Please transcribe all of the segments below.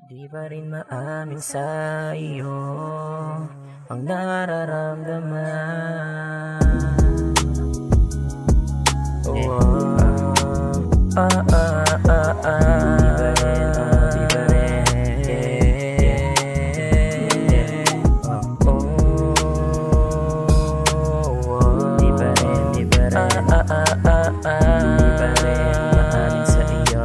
Di pa rin maamin sa iyo ang nararamdaman. Oh, ah, ah, ah, ah. Di pa rin, di pa rin, di pa rin, di pa rin maamin sa iyo.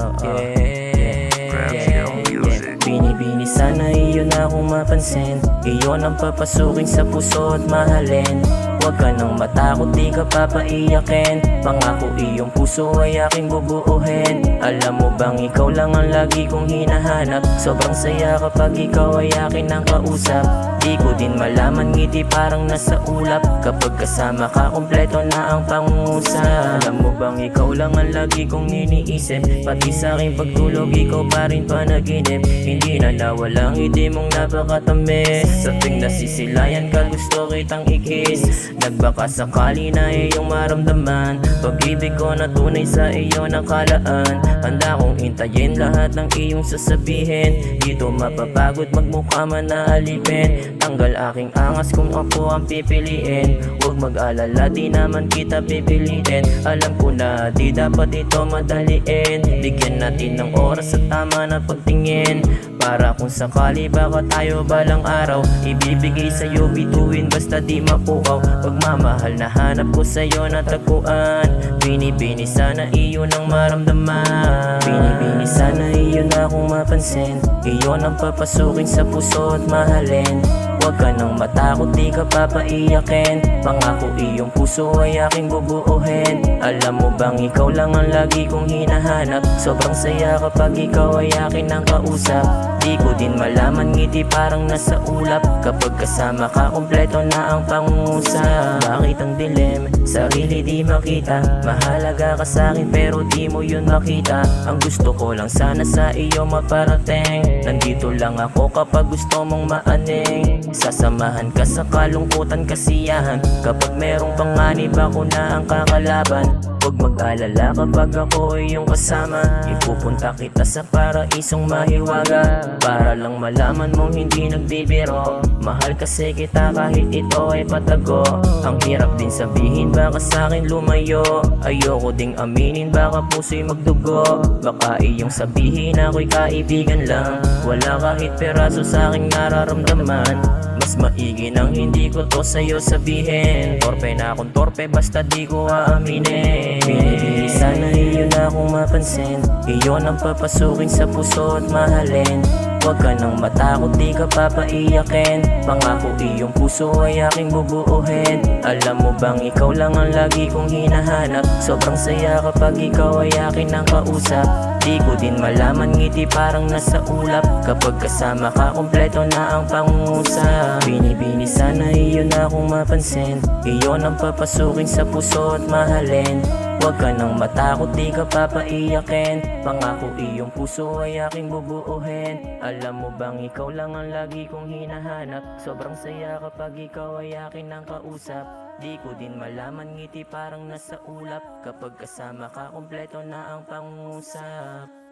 Binibini sana iyo na akong mapansin. Iyon ang papasukin sa puso at mahalin. Huwag ka nang matakot, di ka papaiyakin. Pangako iyong puso ay aking bubuuhin. Alam mo bang ikaw lang ang lagi kong hinahanap. Sobrang saya kapag ikaw ay akin ang kausap. Di ko din malaman, ngiti parang nasa ulap. Kapag kasama ka, kompleto na ang pangungusap. Alam mo bang ikaw lang ang lagi kong iniisip. Pati sa aking pagtulog, ikaw pa rin panaginip. Hindi na nawala ang ngiti mong napakatamis. Sa tuwing nasisilayan ka, gusto kitang ikis. Nagbaka sakali na iyong maramdaman. Pag-ibig ko na tunay sa iyo nakalaan. Handa kong intayin lahat ng iyong sasabihin. Dito mapapagod, magmukha man na alipin. Tanggal aking angas kung ako ang pipiliin. Huwag mag-alala, di naman kita pipilitin. Alam ko na di dapat ito madaliin. Bigyan natin ng oras at tama na pagtingin. Para kung sakali baka tayo balang araw ibibigay sa'yo bituin basta di mapukaw. Pagmamahal na hanap ko sa'yo natagpuan. Binibini sana iyo nang maramdaman. Binibini sana iyo na akong mapansin. Iyon ang papasukin sa puso at mahalin. Huwag ka nang matakot, di ka papaiyakin. Pangako iyong puso ay aking bubuuhin. Alam mo bang ikaw lang ang lagi kong hinahanap. Sobrang saya kapag ikaw ay akin ang kausap. Di ko din malaman, ngiti parang nasa ulap. Kapag kasama ka, kompleto na ang pangungusap. Bakit ang dilim? Sarili di makita. Mahalaga ka sa'kin pero di mo yun makita. Ang gusto ko lang sana sa iyo maparating. Nandito lang ako kapag gusto mong maaning. Sasamahan ka sa kalungkutan, kasiyahan. Kapag merong panganib ako na ang kakalaban. Huwag mag-alala kapag ako ay iyong kasama. Ipupunta kita sa paraisong mahiwaga. Para lang malaman mong hindi nagbibiro. Mahal kasi kita kahit ito ay patago. Ang hirap din sabihin baka sa'kin lumayo. Ayoko ding aminin baka puso'y magdugo. Baka iyong sabihin ako'y kaibigan lang. Wala kahit peraso sa'king nararamdaman. Mas maigi nang hindi ko to sa'yo sabihin. Torpe na akong torpe basta di ko aaminin. Binibini sana iyo na akong mapansin. Iyon ang papasukin sa puso at mahalin. Huwag ka nang matakot, di ka papaiyakin. Pangako iyong puso ay aking bubuuhin. Alam mo bang ikaw lang ang lagi kong hinahanap. Sobrang saya kapag ikaw ay akin ang kausap. Di ko din malaman, ngiti parang nasa ulap. Kapag kasama ka, kompleto na ang pangungusap. Binibini sana iyo na akong mapansin. Iyon ang papasukin sa puso at mahalin. Huwag ka nang matakot, di ka papaiyakin. Pangako iyong puso ay aking bubuuhin. Alam mo bang ikaw lang ang lagi kong hinahanap. Sobrang saya kapag ikaw ay akin ang kausap. Di ko din malaman, ngiti parang nasa ulap. Kapag kasama ka, kompleto na ang pangungusap.